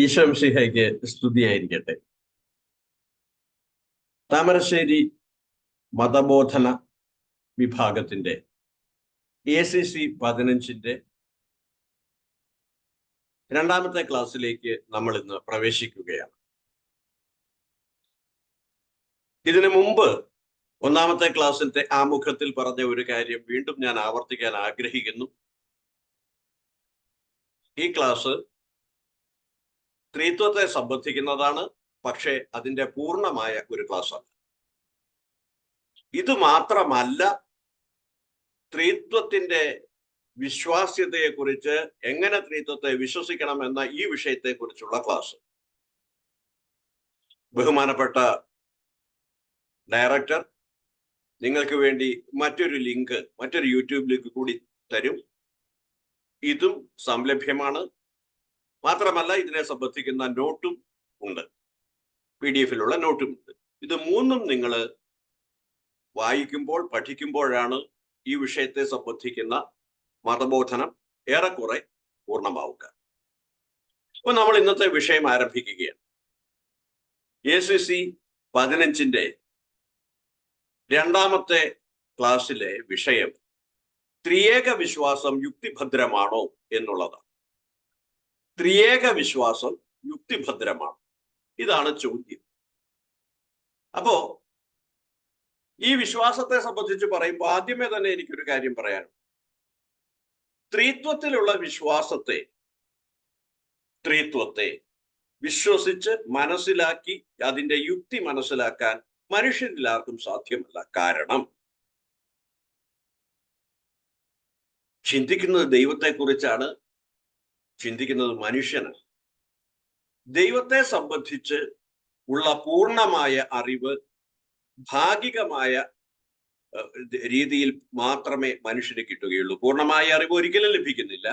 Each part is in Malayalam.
ഈശോ മിശിഹായ്ക്ക് സ്തുതിയായിരിക്കട്ടെ. താമരശ്ശേരി മതബോധന വിഭാഗത്തിന്റെ ACC 15 രണ്ടാമത്തെ ക്ലാസ്സിലേക്ക് നമ്മൾ ഇന്ന് പ്രവേശിക്കുകയാണ്. ഇതിനു മുമ്പ് ഒന്നാമത്തെ ക്ലാസ്സിന്റെ ആമുഖത്തിൽ പറഞ്ഞ ഒരു കാര്യം വീണ്ടും ഞാൻ ആവർത്തിക്കാൻ ആഗ്രഹിക്കുന്നു. ഈ ക്ലാസ് ത്രിത്വത്തെ സംബന്ധിക്കുന്നതാണ്, പക്ഷേ അതിന്റെ പൂർണ്ണമായ ഒരു ക്ലാസ്സാണ്. ഇത് മാത്രമല്ല, ത്രിത്വത്തിന്റെ വിശ്വാസ്യതയെക്കുറിച്ച്, എങ്ങനെ ത്രിത്വത്തെ വിശ്വസിക്കണം എന്ന ഈ വിഷയത്തെക്കുറിച്ചുള്ള ക്ലാസ് ബഹുമാനപ്പെട്ട ഡയറക്ടർ നിങ്ങൾക്ക് വേണ്ടി മറ്റൊരു ലിങ്ക് മറ്റൊരു യൂട്യൂബ് ലിങ്ക് കൂടി തരും. ഇതും സംലഭ്യമാണ്. മാത്രമല്ല, ഇതിനെ സംബന്ധിക്കുന്ന നോട്ടും ഉണ്ട്, PDF-ലുള്ള നോട്ടും ഉണ്ട്. ഇത് മൂന്നും നിങ്ങൾ വായിക്കുമ്പോൾ, പഠിക്കുമ്പോഴാണ് ഈ വിഷയത്തെ സംബന്ധിക്കുന്ന മതബോധനം ഏറെക്കുറെ പൂർണ്ണമാവുക. അപ്പൊ നമ്മൾ ഇന്നത്തെ വിഷയം ആരംഭിക്കുകയാണ്. ACC 15 രണ്ടാമത്തെ ക്ലാസ്സിലെ വിഷയം ത്രിയേക വിശ്വാസം യുക്തിഭദ്രമാണോ എന്നുള്ളതാണ്. ത്രിയേക വിശ്വാസം യുക്തിഭദ്രമാണോ? ഇതാണ് ചോദ്യം. അപ്പോ ഈ വിശ്വാസത്തെ സംബന്ധിച്ച് പറയുമ്പോൾ ആദ്യമേ തന്നെ എനിക്കൊരു കാര്യം പറയാനുണ്ട്. ത്രിത്വത്തിലുള്ള ത്രിത്വത്തെ വിശ്വസിച്ച് മനസ്സിലാക്കി അതിന്റെ യുക്തി മനസ്സിലാക്കാൻ മനുഷ്യരിൽ ആർക്കും സാധ്യമല്ല. കാരണം ചിന്തിക്കുന്നത് ദൈവത്തെക്കുറിച്ചാണ്, ചിന്തിക്കുന്നത് മനുഷ്യനാണ്. ദൈവത്തെ സംബന്ധിച്ച് ഉള്ള പൂർണ്ണമായ അറിവ് ഭാഗികമായ രീതിയിൽ മാത്രമേ മനുഷ്യന് കിട്ടുകയുള്ളൂ. പൂർണ്ണമായ അറിവ് ഒരിക്കലും ലഭിക്കുന്നില്ല.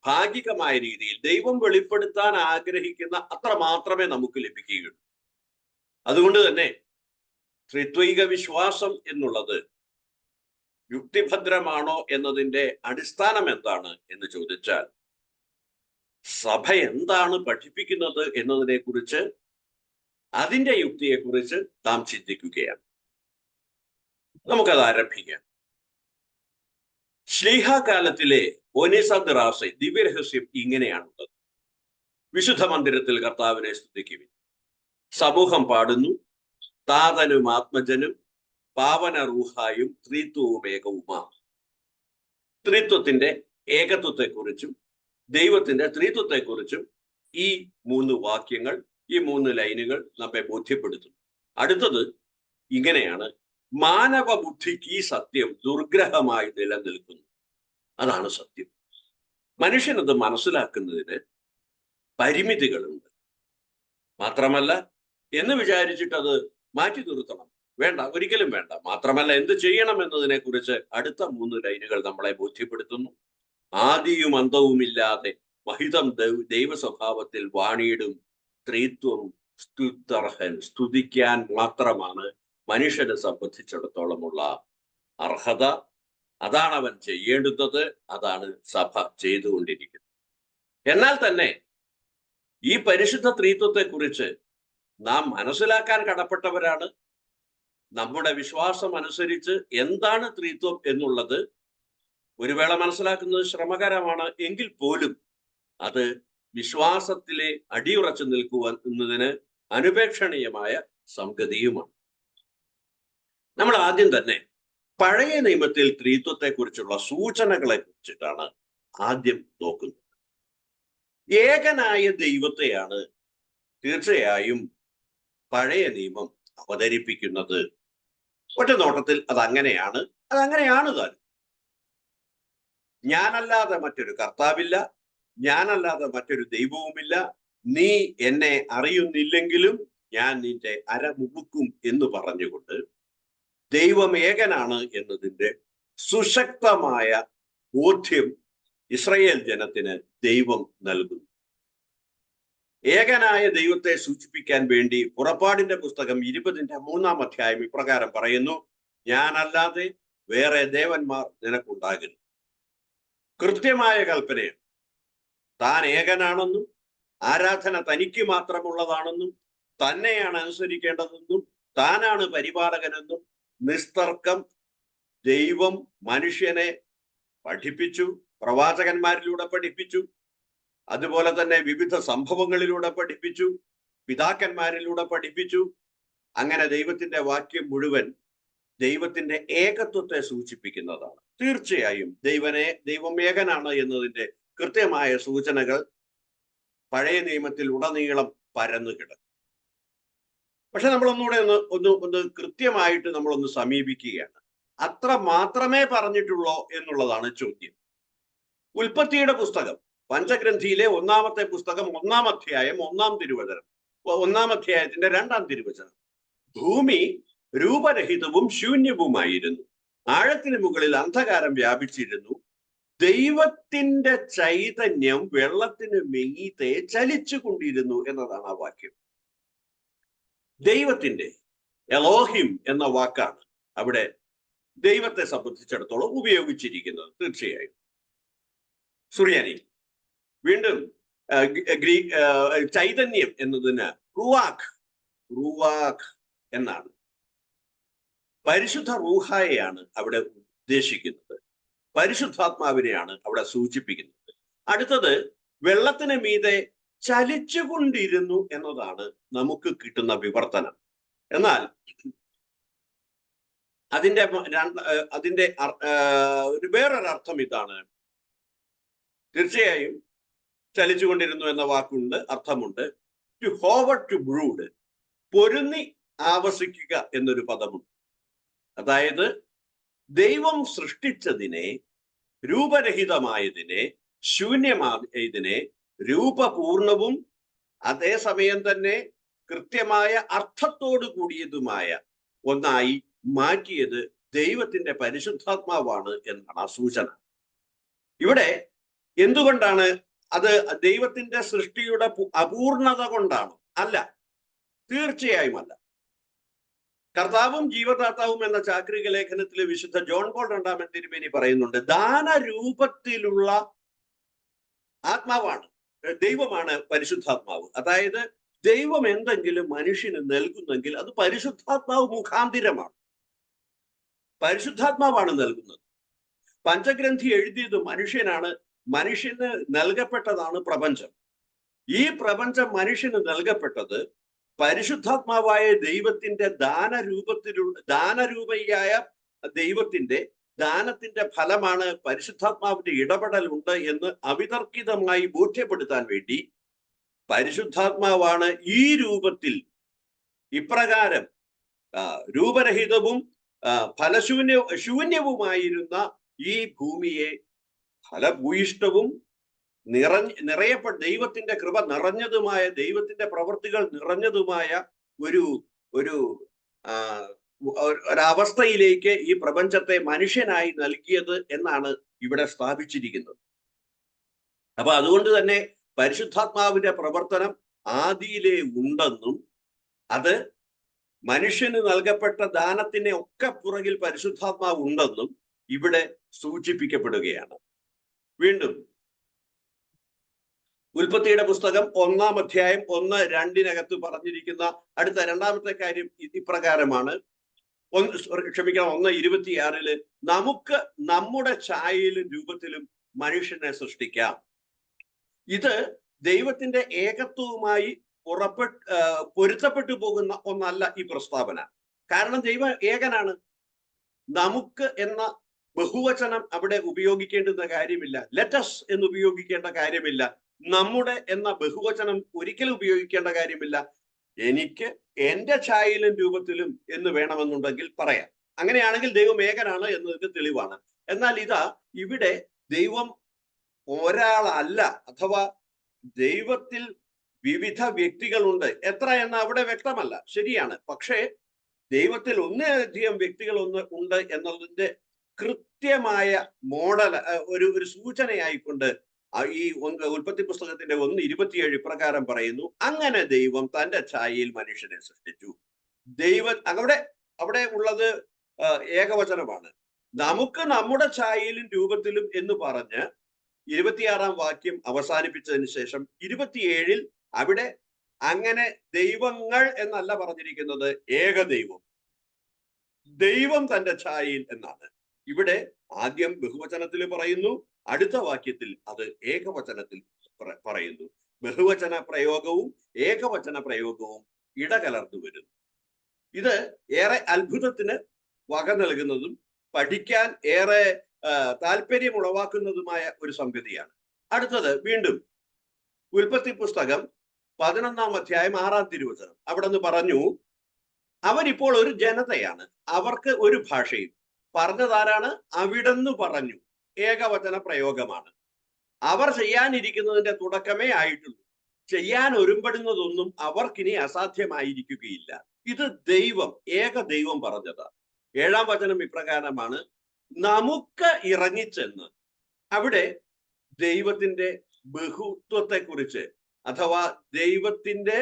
ഭാഗികമായ രീതിയിൽ ദൈവം വെളിപ്പെടുത്താൻ ആഗ്രഹിക്കുന്ന അത്ര മാത്രമേ നമുക്ക് ലഭിക്കുകയുള്ളൂ. അതുകൊണ്ട് തന്നെ ത്രിത്വൈക വിശ്വാസം എന്നുള്ളത് യുക്തിഭദ്രമാണോ എന്നതിൻ്റെ അടിസ്ഥാനം എന്താണ് എന്ന് ചോദിച്ചാൽ, സഭ എന്താണ് പഠിപ്പിക്കുന്നത് എന്നതിനെ കുറിച്ച്, അതിൻ്റെ യുക്തിയെക്കുറിച്ച് നാം ചിന്തിക്കുകയാണ്. നമുക്കത് ആരംഭിക്കാം. ശ്ലീഹാകാലത്തിലെ ഒനീസദ്റാസെ ദിവ്യരഹസ്യം ഇങ്ങനെയാണുള്ളത്. വിശുദ്ധ മന്ദിരത്തിൽ കർത്താവിനെ സ്തുതിക്കുവിൻ. സമൂഹം പാടുന്നു, താതനും ആത്മജനും പാവന റൂഹായും ത്രിത്വവും ഏകവുമാണ്. ത്രിത്വത്തിന്റെ ഏകത്വത്തെക്കുറിച്ചും ദൈവത്തിന്റെ ത്രിത്വത്തെക്കുറിച്ചും ഈ 3 വാക്യങ്ങൾ, ഈ 3 ലൈനുകൾ നമ്മെ ബോധ്യപ്പെടുത്തുന്നു. അടുത്തത് ഇങ്ങനെയാണ്: മാനവ ബുദ്ധിക്ക് ഈ സത്യം ദുർഗ്രഹമായി നിലനിൽക്കുന്നു. അതാണ് സത്യം. മനുഷ്യനത് മനസ്സിലാക്കുന്നതിന് പരിമിതികളുണ്ട്. മാത്രമല്ല, എന്ന് വിചാരിച്ചിട്ട് അത് മാറ്റി നിർത്തണം, വേണ്ട, ഒരിക്കലും വേണ്ട. മാത്രമല്ല, എന്ത് ചെയ്യണം എന്നതിനെ കുറിച്ച് അടുത്ത 3 ലൈനുകൾ നമ്മളെ ബോധ്യപ്പെടുത്തുന്നു. ആദിയും അന്തവുമില്ലാതെ മഹിതം ദൈവ സ്വഭാവത്തിൽ വാണിയിടും ത്രിത്വം സ്തുത്യർഹൻ. സ്തുതിക്കാൻ മാത്രമാണ് മനുഷ്യനെ സംബന്ധിച്ചിടത്തോളമുള്ള അർഹത. അതാണ് അവൻ ചെയ്യേണ്ടുന്നത്, അതാണ് സഭ ചെയ്തുകൊണ്ടിരിക്കുന്നത്. എന്നാൽ തന്നെ ഈ പരിശുദ്ധ ത്രിത്വത്തെക്കുറിച്ച് നാം മനസ്സിലാക്കാൻ കടപ്പെട്ടവരാണ്. നമ്മുടെ വിശ്വാസം അനുസരിച്ച് എന്താണ് ത്രിത്വം എന്നുള്ളത് ഒരു വേള മനസ്സിലാക്കുന്നത് ശ്രമകരമാണ്. എങ്കിൽ പോലും അത് വിശ്വാസത്തിലെ അടിയുറച്ചു നിൽക്കുന്നതിന് അനുപേക്ഷണീയമായ സംഗതിയുമാണ്. നമ്മൾ ആദ്യം തന്നെ പഴയ നിയമത്തിൽ ത്രിത്വത്തെക്കുറിച്ചുള്ള സൂചനകളെ കുറിച്ചിട്ടാണ് ആദ്യം നോക്കുന്നത്. ഏകനായ ദൈവത്തെയാണ് തീർച്ചയായും പഴയ നിയമം അവതരിപ്പിക്കുന്നത്. ഒറ്റ നോട്ടത്തിൽ അതങ്ങനെയാണ് താൻ. ഞാനല്ലാതെ മറ്റൊരു കർത്താവില്ല, ഞാനല്ലാതെ മറ്റൊരു ദൈവവുമില്ല, നീ എന്നെ അറിയുന്നില്ലെങ്കിലും ഞാൻ നിന്റെ അരമുറുക്കും എന്ന് പറഞ്ഞുകൊണ്ട് ദൈവം ഏകനാണ് എന്നതിൻ്റെ സുശക്തമായ ബോധ്യം ഇസ്രായേൽ ജനത്തിന് ദൈവം നൽകുന്നു. ഏകനായ ദൈവത്തെ സൂചിപ്പിക്കാൻ വേണ്ടി പുറപ്പാടിന്റെ പുസ്തകം 20-ാം അധ്യായം ഇപ്രകാരം പറയുന്നു: ഞാനല്ലാതെ വേറെ ദേവന്മാർ നിനക്കുണ്ടാകരുത്. കൃത്യമായ കൽപ്പനയാണ്. താൻ ഏകനാണെന്നും ആരാധന തനിക്ക് മാത്രമുള്ളതാണെന്നും തന്നെയാണ് അനുസരിക്കേണ്ടതെന്നും താനാണ് പരിപാലകനെന്നും നിസ്തർക്കം ദൈവം മനുഷ്യനെ പഠിപ്പിച്ചു. പ്രവാചകന്മാരിലൂടെ പഠിപ്പിച്ചു, അതുപോലെ തന്നെ വിവിധ സംഭവങ്ങളിലൂടെ പഠിപ്പിച്ചു, പിതാക്കന്മാരിലൂടെ പഠിപ്പിച്ചു. അങ്ങനെ ദൈവത്തിന്റെ വാക്യം മുഴുവൻ ദൈവത്തിന്റെ ഏകത്വത്തെ സൂചിപ്പിക്കുന്നതാണ്. തീർച്ചയായും ദൈവം ഏകനാണ് എന്നതിന്റെ കൃത്യമായ സൂചനകൾ പഴയ നിയമത്തിൽ ഉടനീളം പരന്നു കിടക്കും. പക്ഷെ നമ്മൾ ഒന്നുകൂടെ ഒന്ന് കൃത്യമായിട്ട് നമ്മളൊന്ന് സമീപിക്കുകയാണ്. അത്ര മാത്രമേ പറഞ്ഞിട്ടുള്ളൂ എന്നുള്ളതാണ് ചോദ്യം. ഉൽപ്പത്തിയുടെ പുസ്തകം, പഞ്ചഗ്രന്ഥിയിലെ ഒന്നാമത്തെ പുസ്തകം, 1-ാം അധ്യായം 1-ാം തിരുവചനം, 1-ാം അധ്യായത്തിന്റെ 2-ാം തിരുവചനം. ഭൂമി രൂപരഹിതവും ശൂന്യവുമായിരുന്നു, ആഴത്തിന് മുകളിൽ അന്ധകാരം വ്യാപിച്ചിരുന്നു, ദൈവത്തിന്റെ ചൈതന്യം വെള്ളത്തിന് മീതെ ചലിച്ചുകൊണ്ടിരുന്നു എന്നതാണ് ആ വാക്യം. ദൈവത്തിന്റെ എലോഹിം എന്ന വാക്കാണ് അവിടെ ദൈവത്തെ സംബന്ധിച്ചിടത്തോളം ഉപയോഗിച്ചിരിക്കുന്നത്. തീർച്ചയായും സുറിയാനി വീണ്ടും ചൈതന്യം എന്നതിന് റുവാഖ് എന്നാണ്. പരിശുദ്ധ റൂഹായെയാണ് അവിടെ ഉദ്ദേശിക്കുന്നത്, പരിശുദ്ധാത്മാവിനെയാണ് അവിടെ സൂചിപ്പിക്കുന്നത്. അടുത്തത് വെള്ളത്തിന് മീതെ ചലിച്ചുകൊണ്ടിരുന്നു എന്നതാണ് നമുക്ക് കിട്ടുന്ന വിവർത്തനം. എന്നാൽ അതിന്റെ വേറൊരർത്ഥം ഇതാണ്. തീർച്ചയായും ചലിച്ചുകൊണ്ടിരുന്നു എന്ന വാക്കുണ്ട്, അർത്ഥമുണ്ട്. ടു ഹോവർ, ടു ബ്രൂഡ്, പൊരുന്നി ആവസിക്കുക എന്നൊരു പദമുണ്ട്. അതായത് ദൈവം സൃഷ്ടിച്ചതിനെ, രൂപരഹിതമായതിനെ, ശൂന്യമായതിനെ രൂപപൂർണവും അതേസമയം തന്നെ കൃത്യമായ അർത്ഥത്തോടു കൂടിയതുമായ ഒന്നായി മാറ്റിയത് ദൈവത്തിന്റെ പരിശുദ്ധാത്മാവാണ് എന്നാണ് ആ സൂചന. ഇവിടെ എന്തുകൊണ്ടാണ് അത്? ദൈവത്തിന്റെ സൃഷ്ടിയുടെ അപൂർണത കൊണ്ടാണോ? അല്ല, തീർച്ചയായും അല്ല. കർത്താവും ജീവദാതാവും എന്ന ചാക്രിക ലേഖനത്തിലെ വിശുദ്ധ ജോൺ പോൾ രണ്ടാമൻ തിരുമേനി പറയുന്നുണ്ട്, ദാനരൂപത്തിലുള്ള ആത്മാവാണ്, ദൈവമാണ് പരിശുദ്ധാത്മാവ്. അതായത് ദൈവം എന്തെങ്കിലും മനുഷ്യന് നൽകുന്നെങ്കിൽ അത് പരിശുദ്ധാത്മാവ് മുഖാന്തിരമാണ്, പരിശുദ്ധാത്മാവാണ് നൽകുന്നത്. പഞ്ചഗ്രന്ഥി എഴുതിയത് മനുഷ്യനാണ്, മനുഷ്യന് നൽകപ്പെട്ടതാണ് പ്രപഞ്ചം. ഈ പ്രപഞ്ചം മനുഷ്യന് നൽകപ്പെട്ടത് പരിശുദ്ധാത്മാവായ ദൈവത്തിന്റെ ദാനരൂപയായ ദൈവത്തിന്റെ ദാനത്തിന്റെ ഫലമാണ്. പരിശുദ്ധാത്മാവിന്റെ ഇടപെടലുണ്ട് എന്ന് അവിതർക്കിതമായി ബോധ്യപ്പെടുത്താൻ വേണ്ടി പരിശുദ്ധാത്മാവാണ് ഈ രൂപത്തിൽ, ഇപ്രകാരം രൂപരഹിതവും ശൂന്യവുമായിരുന്ന ഈ ഭൂമിയെ ഫലഭൂയിഷ്ടവും ദൈവത്തിന്റെ കൃപ നിറഞ്ഞതുമായ, ദൈവത്തിന്റെ പ്രവൃത്തികൾ നിറഞ്ഞതുമായ ഒരവസ്ഥയിലേക്ക് ഈ പ്രപഞ്ചത്തെ മനുഷ്യനായി നൽകിയത് എന്നാണ് ഇവിടെ സ്ഥാപിച്ചിരിക്കുന്നത്. അപ്പൊ അതുകൊണ്ട് തന്നെ പരിശുദ്ധാത്മാവിന്റെ പ്രവർത്തനം ആദിയിലെ ഉണ്ടെന്നും അത് മനുഷ്യന് നൽകപ്പെട്ട ദാനത്തിന് ഒക്കെ പുറകിൽ പരിശുദ്ധാത്മാവ് ഉണ്ടെന്നും ഇവിടെ സൂചിപ്പിക്കപ്പെടുകയാണ്. വീണ്ടും ഉൽപ്പത്തിയുടെ പുസ്തകം 1-ാം അധ്യായം 1-2 പറഞ്ഞിരിക്കുന്ന അടുത്ത രണ്ടാമത്തെ കാര്യം ഇപ്രകാരമാണ്. 1:26 നമുക്ക് നമ്മുടെ ഛായയിലും രൂപത്തിലും മനുഷ്യനെ സൃഷ്ടിക്കാം. ഇത് ദൈവത്തിന്റെ ഏകത്വവുമായി പൊരുത്തപ്പെട്ടു പോകുന്ന ഒന്നല്ല ഈ പ്രസ്താവന. കാരണം ദൈവം ഏകനാണ്. നമുക്ക് എന്ന ബഹുവചനം അവിടെ ഉപയോഗിക്കേണ്ടുന്ന കാര്യമില്ല, ലെറ്റസ് എന്ന് ഉപയോഗിക്കേണ്ട കാര്യമില്ല, നമ്മുടെ എന്ന ബഹുവചനം ഒരിക്കലും ഉപയോഗിക്കേണ്ട കാര്യമില്ല. എനിക്ക് എന്റെ ഛായയിലും രൂപത്തിലും എന്ന് വേണമെന്നുണ്ടെങ്കിൽ പറയാം. അങ്ങനെയാണെങ്കിൽ ദൈവം ഏകനാണ് എന്നതിന്റെ തെളിവാണ്. എന്നാൽ ഇവിടെ ദൈവം ഒരാളല്ല, അഥവാ ദൈവത്തിൽ വിവിധ വ്യക്തികളുണ്ട്. എത്ര എന്ന് അവിടെ വ്യക്തമല്ല, ശരിയാണ്. പക്ഷേ ദൈവത്തിൽ ഒന്നിലധികം വ്യക്തികൾ ഉണ്ട് എന്നതിന്റെ കൃത്യമായ മോഡൽ, ഒരു സൂചനയായിക്കൊണ്ട് ഈ ഉൽപ്പത്തി പുസ്തകത്തിന്റെ 1:27 ഇപ്രകാരം പറയുന്നു, അങ്ങനെ ദൈവം തന്റെ ഛായയിൽ മനുഷ്യനെ സൃഷ്ടിച്ചു. അവിടെ ഉള്ളത് ഏകവചനമാണ്. നമുക്ക് നമ്മുടെ ഛായയിലും രൂപത്തിലും എന്ന് പറഞ്ഞ് 26-ാം വാക്യം അവസാനിപ്പിച്ചതിന് ശേഷം 27-ൽ അവിടെ അങ്ങനെ ദൈവങ്ങൾ എന്നല്ല പറഞ്ഞിരിക്കുന്നത്, ഏകദൈവം, ദൈവം തന്റെ ഛായയിൽ എന്നാണ്. ഇവിടെ ആദ്യം ബഹുവചനത്തിൽ പറയുന്നു, അടുത്ത വാക്യത്തിൽ അത് ഏകവചനത്തിൽ പറയുന്നു. ബഹുവചന പ്രയോഗവും ഏകവചന പ്രയോഗവും ഇടകലർന്നു വരുന്നു. ഇത് ഏറെ അത്ഭുതത്തിന് വക നൽകുന്നതും പഠിക്കാൻ ഏറെ താല്പര്യം ഉളവാക്കുന്നതുമായ ഒരു സംഗതിയാണ്. അടുത്തത് വീണ്ടും ഉൽപ്പത്തി പുസ്തകം 11-ാം അധ്യായം 6-ാം തിരുവചനം. അവിടെ നിന്ന് പറഞ്ഞു, അവരിപ്പോൾ ഒരു ജനതയാണ്, അവർക്ക് ഒരു ഭാഷയും. പറഞ്ഞതാരാണ്? അവിടെന്ന് പറഞ്ഞു. ഏകവചന പ്രയോഗമാണ്. അവർ ചെയ്യാനിരിക്കുന്നതിന്റെ തുടക്കമേ ആയിട്ടുള്ളൂ. ചെയ്യാൻ ഒരുമ്പെടുന്നതൊന്നും അവർക്കിനി അസാധ്യമായിരിക്കുകയില്ല. ഇത് ദൈവം, ഏക ദൈവം പറഞ്ഞതാണ്. 7-ാം വചനം ഇപ്രകാരമാണ്, നമുക്ക് ഇറങ്ങിച്ചെന്ന്. അവിടെ ദൈവത്തിന്റെ ബഹുത്വത്തെക്കുറിച്ച് അഥവാ ദൈവത്തിന്റെ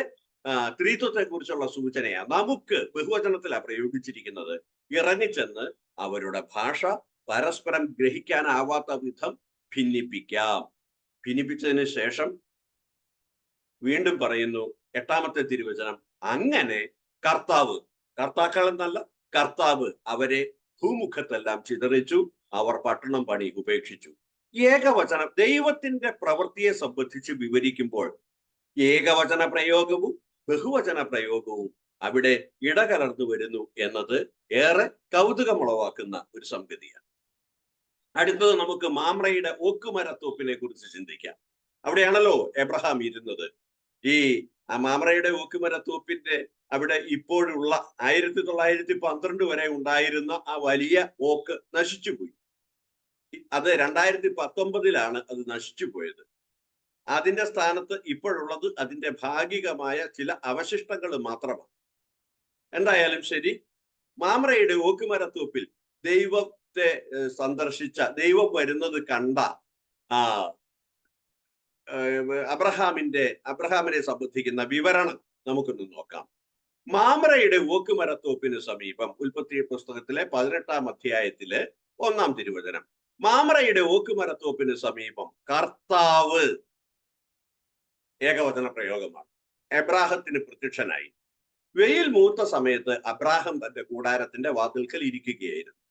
ത്രിത്വത്തെ കുറിച്ചുള്ള സൂചനയാണ്. നമുക്ക് ബഹുവചനത്തിലാണ് പ്രയോഗിച്ചിരിക്കുന്നത്. ഇറങ്ങിച്ചെന്ന് അവരുടെ ഭാഷ പരസ്പരം ഗ്രഹിക്കാനാവാത്ത വിധം ഭിന്നിപ്പിക്കാം. ഭിന്നിപ്പിച്ചതിന് ശേഷം വീണ്ടും പറയുന്നു 8-ാമത്തെ തിരുവചനം, അങ്ങനെ കർത്താവ്, കർത്താക്കൾ എന്നല്ല, കർത്താവ് അവരെ ഭൂമുഖത്തെല്ലാം ചിതറിച്ചു, അവർ പട്ടണം പണി ഉപേക്ഷിച്ചു. ഏകവചനം ദൈവത്തിന്റെ പ്രവൃത്തിയെ സംബന്ധിച്ച് വിവരിക്കുമ്പോൾ ഏകവചന പ്രയോഗവും ബഹുവചന പ്രയോഗവും അവിടെ ഇടകലർന്നു വരുന്നു എന്നത് ഏറെ കൗതുകമുളവാക്കുന്ന ഒരു സംഗതിയാണ്. അടുത്തത് നമുക്ക് മാമ്രയുടെ ഓക്കുമരത്തോപ്പിനെ കുറിച്ച് ചിന്തിക്കാം. അവിടെയാണല്ലോ എബ്രഹാം ഇരുന്നത്. ഈ മാമ്രയുടെ ഓക്കുമരത്തോപ്പിന്റെ അവിടെ ഇപ്പോഴുള്ള 1912 വരെ ഉണ്ടായിരുന്ന ആ വലിയ ഓക്ക് നശിച്ചുപോയി. അത് 2019-ലാണ് അത് നശിച്ചു പോയത്. അതിന്റെ സ്ഥാനത്ത് ഇപ്പോഴുള്ളത് അതിന്റെ ഭാഗികമായ ചില അവശിഷ്ടങ്ങൾ മാത്രമാണ്. എന്തായാലും ശരി, മാമ്രയുടെ ഓക്കുമരത്തോപ്പിൽ ദൈവത്തെ സന്ദർശിച്ച, ദൈവം വരുന്നത് കണ്ട അബ്രഹാമിനെ സംബന്ധിക്കുന്ന വിവരണം നമുക്കൊന്ന് നോക്കാം. മാമ്രയുടെ ഓക്കുമരത്തോപ്പിന് സമീപം ഉൽപ്പത്തി പുസ്തകത്തിലെ 18-ാം അധ്യായത്തിലെ 1-ാം തിരുവചനം, മാമ്രയുടെ ഓക്കുമരത്തോപ്പിന് സമീപം കർത്താവ്, ഏകവചന പ്രയോഗമാണ്, എബ്രാഹത്തിന് പ്രത്യക്ഷനായി. വെയിൽ മൂത്ത സമയത്ത് അബ്രാഹം തന്റെ കൂടാരത്തിന്റെ വാതിൽക്കൽ ഇരിക്കുകയായിരുന്നു.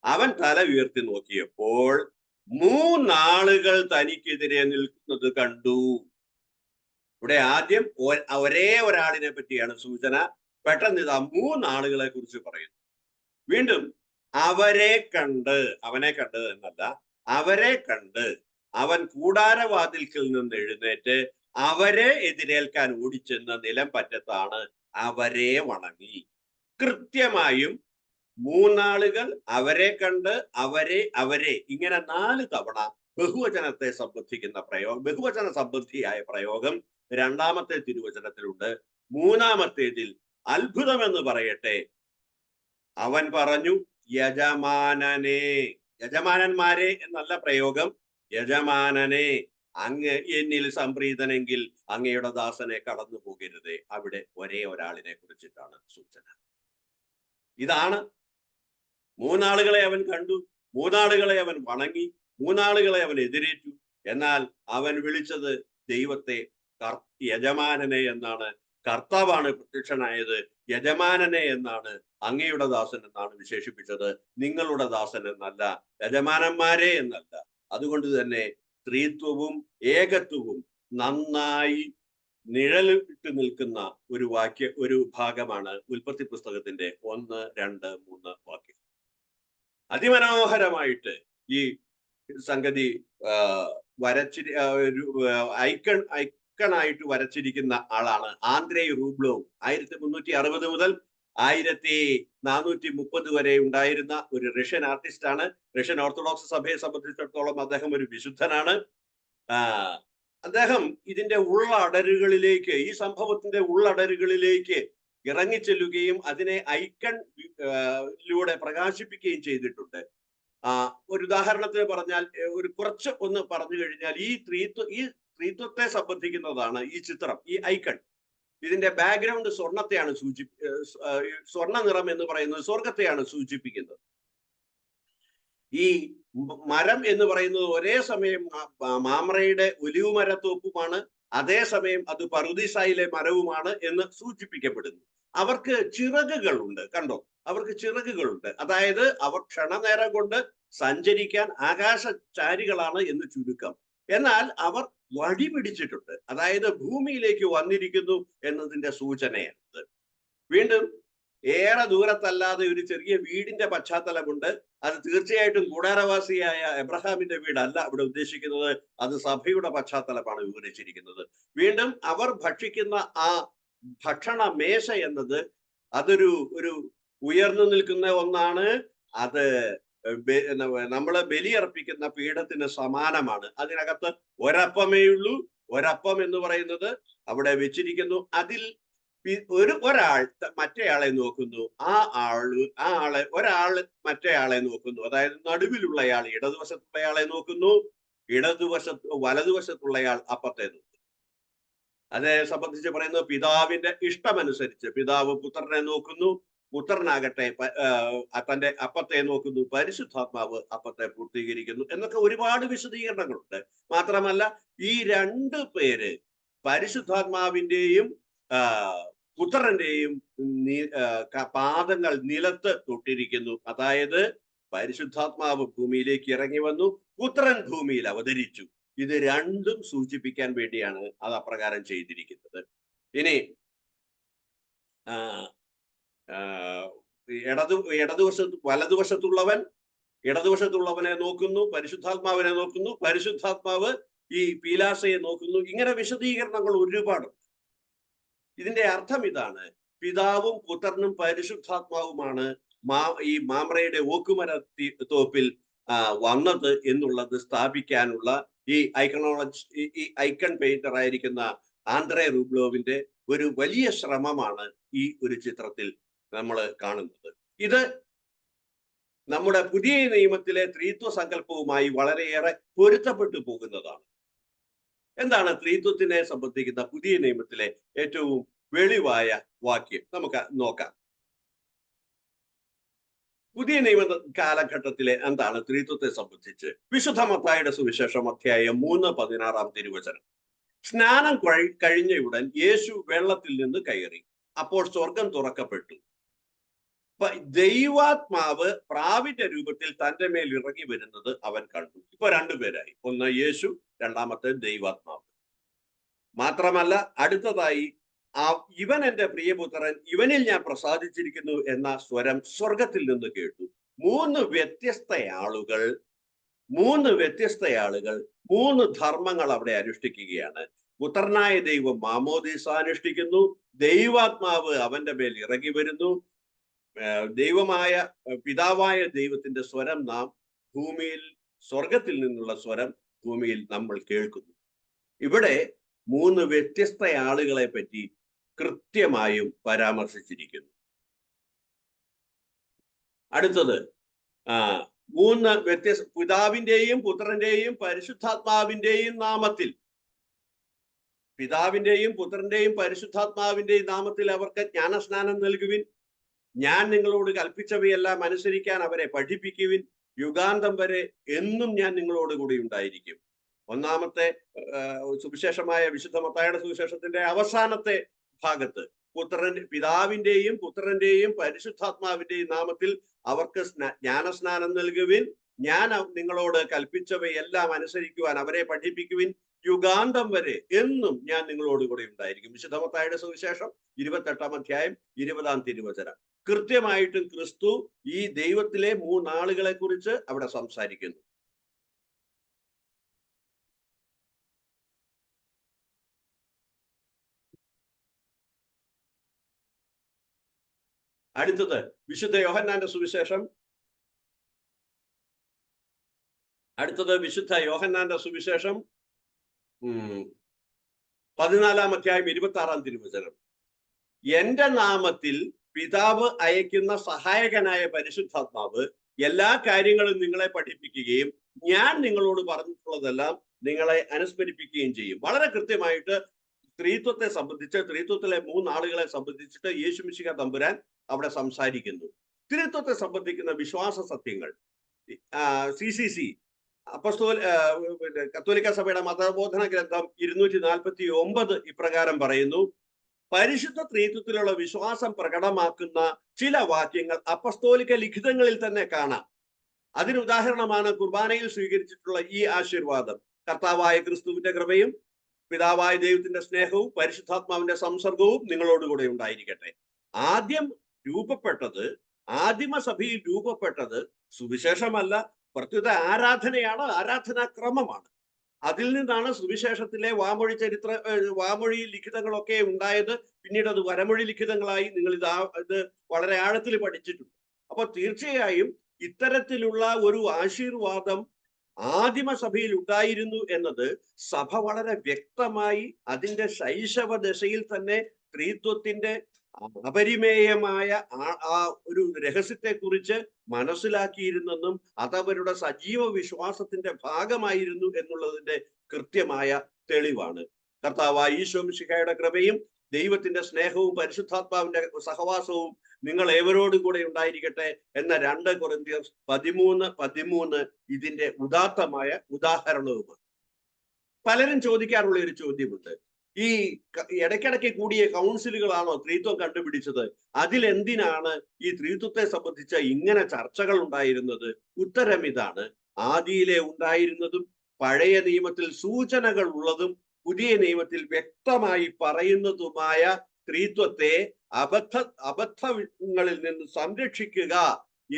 അവൻ തല ഉയർത്തി നോക്കിയപ്പോൾ 3 ആളുകൾ തനിക്കെതിരെ നിൽക്കുന്നത് കണ്ടു. ഇവിടെ ആദ്യം ഒരേ ഒരാളിനെ പറ്റിയാണ് സൂചന. പെട്ടെന്ന് ഇതാ 3 ആളുകളെ കുറിച്ച് പറയുന്നു. വീണ്ടും അവരെ കണ്ട്, അവനെ കണ്ട് എന്നല്ല, അവരെ കണ്ട് അവൻ കൂടാരവാതിൽക്കൽ നിന്ന് എഴുന്നേറ്റ് അവരെ എതിരേൽക്കാൻ ഓടിച്ചെന്ന നിലം പറ്റത്താണ് അവരെ വണങ്ങി. കൃത്യമായും 3 ആളുകൾ, അവരെ കണ്ട്, അവരെ ഇങ്ങനെ 4 തവണ ബഹുവചനത്തെ സംബന്ധിക്കുന്ന പ്രയോഗം, ബഹുവചന സംബന്ധിയായ പ്രയോഗം 2-ാമത്തെ തിരുവചനത്തിലുണ്ട്. 3-ാമത്തേതിൽ അത്ഭുതം എന്ന് പറയട്ടെ, അവൻ പറഞ്ഞു യജമാനനെ, യജമാനന്മാരെ എന്നല്ല പ്രയോഗം, യജമാനനെ, അങ്ങ് എന്നിൽ സംപ്രീതനെങ്കിൽ അങ്ങയുടെ ദാസനെ കടന്നു പോകരുതേ. അവിടെ ഒരേ ഒരാളിനെ കുറിച്ചിട്ടാണ് സൂചന. ഇതാണ് 3 ആളുകളെ അവൻ കണ്ടു, 3 ആളുകളെ അവൻ വണങ്ങി, 3 ആളുകളെ അവൻ എതിരേറ്റു. എന്നാൽ അവൻ വിളിച്ചത് ദൈവത്തെ യജമാനനെ എന്നാണ്. കർത്താവാണ് പ്രത്യക്ഷനായത്. യജമാനനെ എന്നാണ്, അങ്ങയുടെ ദാസൻ എന്നാണ് വിശേഷിപ്പിച്ചത്. നിങ്ങളുടെ ദാസൻ എന്നല്ല, യജമാനന്മാരെ എന്നല്ല. അതുകൊണ്ട് തന്നെ സ്ത്രീത്വവും ഏകത്വവും നന്നായി നിഴലിട്ട് നിൽക്കുന്ന ഒരു ഭാഗമാണ് ഉൽപ്പത്തി പുസ്തകത്തിന്റെ 1, 2, 3 വാക്യം. അതിമനോഹരമായിട്ട് ഈ സംഗതി ഐക്കണായിട്ട് വരച്ചിരിക്കുന്ന ആളാണ് ആന്ദ്രേ റൂബ്ലോവ്. 1360 മുതൽ 1430 വരെ ഉണ്ടായിരുന്ന ഒരു റഷ്യൻ ആർട്ടിസ്റ്റാണ്. റഷ്യൻ ഓർത്തഡോക്സ് സഭയെ സംബന്ധിച്ചിടത്തോളം അദ്ദേഹം ഒരു വിശുദ്ധനാണ്. അദ്ദേഹം ഇതിന്റെ ഉള്ളടരുകളിലേക്ക്, ഈ സംഭവത്തിന്റെ ഉള്ളടരുകളിലേക്ക് ഇറങ്ങിച്ചെല്ലുകയും അതിനെ ഐക്കണിലൂടെ പ്രകാശിപ്പിക്കുകയും ചെയ്തിട്ടുണ്ട്. ഒരു ഉദാഹരണത്തിന് പറഞ്ഞാൽ, കുറച്ച് ഒന്ന് പറഞ്ഞു കഴിഞ്ഞാൽ, ഈ സ്ത്രീത്വത്തെ സംബന്ധിക്കുന്നതാണ് ഈ ചിത്രം, ഈ ഐക്കൺ. ഇതിന്റെ ബാക്ക്ഗ്രൗണ്ട് സ്വർണത്തെയാണ് സ്വർണ്ണ നിറം എന്ന് പറയുന്നത് സ്വർഗത്തെയാണ് സൂചിപ്പിക്കുന്നത്. ഈ മരം എന്ന് പറയുന്നത് ഒരേ സമയം മാമ്രയുടെ ഒലിവ് മരത്തോപ്പുമാണ്, അതേസമയം അത് പറുദീസായിലെ മരവുമാണ് എന്ന് സൂചിപ്പിക്കപ്പെടുന്നു. അവർക്ക് ചിറകുകളുണ്ട്, കണ്ടോ? അവർക്ക് ചിറകുകളുണ്ട്. അതായത് അവർ ക്ഷണനേരം കൊണ്ട് സഞ്ചരിക്കാൻ ആകാശചാരികളാണ് എന്ന് ചുരുക്കം. എന്നാൽ അവർ വഴി പിടിച്ചിട്ടുണ്ട്, അതായത് ഭൂമിയിലേക്ക് വന്നിരിക്കുന്നു എന്നതിന്റെ സൂചനയാണ്. വീണ്ടും ഏറെ ദൂരത്തല്ലാതെ ഒരു ചെറിയ വീടിന്റെ പശ്ചാത്തലമുണ്ട്. അത് തീർച്ചയായിട്ടും കൂടാരവാസിയായ എബ്രഹാമിന്റെ വീടല്ല അവിടെ ഉദ്ദേശിക്കുന്നത്, അത് സഭയുടെ പശ്ചാത്തലമാണ് വിവരിച്ചിരിക്കുന്നത്. വീണ്ടും അവർ ഭക്ഷിക്കുന്ന ആ ഭക്ഷണ മേശ എന്നത് ഒരു ഉയർന്നു നിൽക്കുന്ന ഒന്നാണ്. അത് നമ്മള് ബലിയർപ്പിക്കുന്ന പീഠത്തിന് സമാനമാണ്. അതിനകത്ത് ഒരപ്പമേയുള്ളൂ. ഒരപ്പം എന്ന് പറയുന്നത് അവിടെ വെച്ചിരിക്കുന്നു. അതിൽ ഒരാൾ മറ്റേയാളെ നോക്കുന്നു, ഒരാൾ മറ്റേയാളെ നോക്കുന്നു. അതായത് നടുവിലുള്ളയാൾ ഇടതുവശത്തുള്ളയാളെ നോക്കുന്നു, വലതുവശത്തുള്ളയാൾ അപ്പത്തെ നോക്കുന്നു. അതേ സംബന്ധിച്ച് പറയുന്നത് പിതാവിന്റെ ഇഷ്ടമനുസരിച്ച് പിതാവ് പുത്രനെ നോക്കുന്നു, പുത്രനാകട്ടെ തന്റെ അപ്പത്തെ നോക്കുന്നു, പരിശുദ്ധാത്മാവ് അപ്പത്തെ പൂർത്തീകരിക്കുന്നു എന്നൊക്കെ ഒരുപാട് വിശദീകരണങ്ങളുണ്ട്. മാത്രമല്ല ഈ രണ്ടു പേര് പരിശുദ്ധാത്മാവിന്റെയും പുത്രന്റെയും പാദങ്ങൾ നിലത്ത് തൊട്ടിരിക്കുന്നു. അതായത് പരിശുദ്ധാത്മാവ് ഭൂമിയിലേക്ക് ഇറങ്ങി വന്നു, പുത്രൻ ഭൂമിയിൽ അവതരിച്ചു. ഇത് രണ്ടും സൂചിപ്പിക്കാൻ വേണ്ടിയാണ് അത് അപ്രകാരം ചെയ്തിരിക്കുന്നത്. ഇനി വലതുവശത്തുള്ളവനെ നോക്കുന്നു, പരിശുദ്ധാത്മാവിനെ നോക്കുന്നു, പരിശുദ്ധാത്മാവ് ഈ പീലാസയെ നോക്കുന്നു. ഇങ്ങനെ വിശദീകരണങ്ങൾ ഒരുപാടുണ്ട്. ഇതിന്റെ അർത്ഥം ഇതാണ്: പിതാവും പുത്രനും പരിശുദ്ധാത്മാവുമാണ് ഈ മാമ്രയുടെ ഓക്കുമര തോപ്പിൽ വന്നത് എന്നുള്ളത് സ്ഥാപിക്കാനുള്ള ഈ ഐക്കൺ പെയിന്റർ ആയിരിക്കുന്ന ആന്ദ്രേ റൂബ്ലോവിന്റെ ഒരു വലിയ ശ്രമമാണ് ഈ ഒരു ചിത്രത്തിൽ നമ്മൾ കാണുന്നത്. ഇത് നമ്മുടെ പുതിയ നിയമത്തിലെ ത്രിത്വ സങ്കല്പവുമായി വളരെയേറെ പൊരുത്തപ്പെട്ടു പോകുന്നതാണ്. എന്താണ് ത്രിത്വത്തിനെ സംബന്ധിക്കുന്ന പുതിയ നിയമത്തിലെ ഏറ്റവും വെളിവായ വാക്യം? നമുക്ക് നോക്കാം. പുതിയ നിയമ കാലഘട്ടത്തിലെ എന്താണ് ത്രിത്വത്തെ സംബന്ധിച്ച്? വിശുദ്ധ മത്തായിയുടെ സുവിശേഷം അധ്യായം 3:16 തിരുവചനം: സ്നാനം കഴിഞ്ഞയുടൻ യേശു വെള്ളത്തിൽ നിന്ന് കയറി, അപ്പോൾ സ്വർഗം തുറക്കപ്പെട്ടു, ദൈവാത്മാവ് പ്രാവിന്റെ രൂപത്തിൽ തന്റെ മേൽ ഇറങ്ങി വരുന്നത് അവൻ കണ്ടു. ഇപ്പൊ രണ്ടുപേരായി, ഒന്ന് യേശു, രണ്ടാമത്തെ ദൈവാത്മാവ്. മാത്രമല്ല അടുത്തതായി ഇവൻ എന്റെ പ്രിയപുത്രൻ, ഇവനിൽ ഞാൻ പ്രസാദിച്ചിരിക്കുന്നു എന്ന സ്വരം സ്വർഗത്തിൽ നിന്ന് കേട്ടു. മൂന്ന് വ്യത്യസ്ത ആളുകൾ മൂന്ന് ധർമ്മങ്ങൾ അവിടെ അനുഷ്ഠിക്കുകയാണ്. പുത്രനായ ദൈവം മാമോദീസ അനുഷ്ഠിക്കുന്നു, ദൈവാത്മാവ് അവന്റെ മേൽ ഇറങ്ങി വരുന്നു, പിതാവായ ദൈവത്തിന്റെ സ്വരം നാം ഭൂമിയിൽ, സ്വർഗത്തിൽ നിന്നുള്ള സ്വരം ഭൂമിയിൽ നമ്മൾ കേൾക്കുന്നു. ഇവിടെ മൂന്ന് വ്യത്യസ്ത ആളുകളെ പറ്റി കൃത്യമായും പരാമർശിച്ചിരിക്കുന്നു. അടുത്തത് മൂന്ന് വ്യത്യസ്ത, പിതാവിന്റെയും പുത്രന്റെയും പരിശുദ്ധാത്മാവിന്റെയും നാമത്തിൽ, പിതാവിന്റെയും പുത്രന്റെയും പരിശുദ്ധാത്മാവിന്റെയും നാമത്തിൽ അവർക്ക് ജ്ഞാനസ്നാനം നൽകുവിൻ, ഞാൻ നിങ്ങളോട് കൽപ്പിച്ചവയെല്ലാം അനുസരിക്കാൻ അവരെ പഠിപ്പിക്കുവിൻ, യുഗാന്തം വരെ എന്നും ഞാൻ നിങ്ങളോട് കൂടി ഉണ്ടായിരിക്കും. ഒന്നാമത്തെ സുവിശേഷമായ വിശുദ്ധ മത്തായിയുടെ സുവിശേഷത്തിന്റെ അവസാനത്തെ ഭാഗത്ത് പിതാവിന്റെയും പുത്രന്റെയും പരിശുദ്ധാത്മാവിന്റെയും നാമത്തിൽ അവർക്ക് ജ്ഞാനസ്നാനം നൽകുവിൻ, ഞാൻ നിങ്ങളോട് കൽപ്പിച്ചവയെല്ലാം അനുസരിക്കുവാൻ അവരെ പഠിപ്പിക്കുവിൻ, യുഗാന്തം വരെ എന്നും ഞാൻ നിങ്ങളോട് കൂടെ ഉണ്ടായിരിക്കും. വിശുദ്ധ മത്തായിയുടെ സുവിശേഷം 28-ാം അധ്യായം 20-ാം തിരുവചനം. കൃത്യമായിട്ടും ക്രിസ്തു ഈ ദൈവത്തിലെ മൂന്നാളുകളെ കുറിച്ച് അവിടെ സംസാരിക്കുന്നു. അടുത്തത് വിശുദ്ധ യോഹന്നാന്റെ സുവിശേഷം, സുവിശേഷം 14-ാം അധ്യായം 26-ാം തിരുവചനം. എന്റെ നാമത്തിൽ പിതാവ് അയക്കുന്ന സഹായകനായ പരിശുദ്ധാത്മാവ് എല്ലാ കാര്യങ്ങളും നിങ്ങളെ പഠിപ്പിക്കുകയും ഞാൻ നിങ്ങളോട് പറഞ്ഞിട്ടുള്ളതെല്ലാം നിങ്ങളെ അനുസ്മരിപ്പിക്കുകയും ചെയ്യും. വളരെ കൃത്യമായിട്ട് സ്ത്രീത്വത്തെ സംബന്ധിച്ച്, സ്ത്രീത്വത്തിലെ മൂന്നാളുകളെ സംബന്ധിച്ചിട്ട് യേശു മിശിഹ തമ്പുരാൻ അവിടെ സംസാരിക്കുന്നു. സ്ത്രീത്വത്തെ സംബന്ധിക്കുന്ന വിശ്വാസ സത്യങ്ങൾ CCC കത്തോലിക്ക സഭയുടെ മതബോധന ഗ്രന്ഥം 249 ഇപ്രകാരം പറയുന്നു: പരിശുദ്ധ ത്രിത്വത്തിലുള്ള വിശ്വാസം പ്രകടമാക്കുന്ന ചില വാക്യങ്ങൾ അപ്പസ്തോലിക ലിഖിതങ്ങളിൽ തന്നെ കാണാം. അതിന് ഉദാഹരണമാണ് കുർബാനയിൽ സ്വീകരിച്ചിട്ടുള്ള ഈ ആശീർവാദം: കർത്താവായ ക്രിസ്തുവിന്റെ കൃപയും പിതാവായ ദൈവത്തിന്റെ സ്നേഹവും പരിശുദ്ധാത്മാവിന്റെ സംസർഗവും നിങ്ങളോടുകൂടെ ഉണ്ടായിരിക്കട്ടെ. ആദിമസഭയിൽ രൂപപ്പെട്ടത് സുവിശേഷമല്ല, പ്രത്യുത ആരാധനയാണ്, ആരാധനാക്രമമാണ്. അതിൽ നിന്നാണ് സുവിശേഷത്തിലെ വാമൊഴി ലിഖിതങ്ങളൊക്കെ ഉണ്ടായത്. പിന്നീട് അത് വരമൊഴി ലിഖിതങ്ങളായി. നിങ്ങൾ ഇത് വളരെ ആഴത്തിൽ പഠിച്ചിട്ടുണ്ട്. അപ്പൊ തീർച്ചയായും ഇത്തരത്തിലുള്ള ഒരു ആശീർവാദം ആദിമസഭയിൽ ഉണ്ടായിരുന്നു എന്നത് സഭ വളരെ വ്യക്തമായി അതിന്റെ ശൈശവ ദശയിൽ തന്നെ ത്രിത്വത്തിന്റെ അപരിമേയമായ ആ ഒരു രഹസ്യത്തെ കുറിച്ച് മനസ്സിലാക്കിയിരുന്നെന്നും അതവരുടെ സജീവ വിശ്വാസത്തിന്റെ ഭാഗമായിരുന്നു എന്നുള്ളതിന്റെ കൃത്യമായ തെളിവാണ്. കർത്താവായ ഈശോ മിശിഹായുടെ കൃപയും ദൈവത്തിന്റെ സ്നേഹവും പരിശുദ്ധാത്മാവിന്റെ സഹവാസവും നിങ്ങൾ ഏവരോടും കൂടെ ഉണ്ടായിരിക്കട്ടെ എന്ന 2 കൊരിന്ത്യർ 13:13 ഇതിന്റെ ഉദാത്തമായ ഉദാഹരണവുമാണ്. പലരും ചോദിക്കാറുള്ള ഒരു ചോദ്യമുണ്ട്: ഈ ഇടയ്ക്കിടയ്ക്ക് കൂടിയ കൗൺസിലുകളാണോ ത്രിത്വം കണ്ടുപിടിച്ചത്? അതിലെന്തിനാണ് ഈ ത്രിത്വത്തെ സംബന്ധിച്ച ഇങ്ങനെ ചർച്ചകൾ ഉണ്ടായിരുന്നത്? ഉത്തരം ഇതാണ്: ആദിയിലെ ഉണ്ടായിരുന്നതും പഴയ നിയമത്തിൽ സൂചനകൾ പുതിയ നിയമത്തിൽ വ്യക്തമായി പറയുന്നതുമായ ത്രിത്വത്തെ അബദ്ധങ്ങളിൽ നിന്ന് സംരക്ഷിക്കുക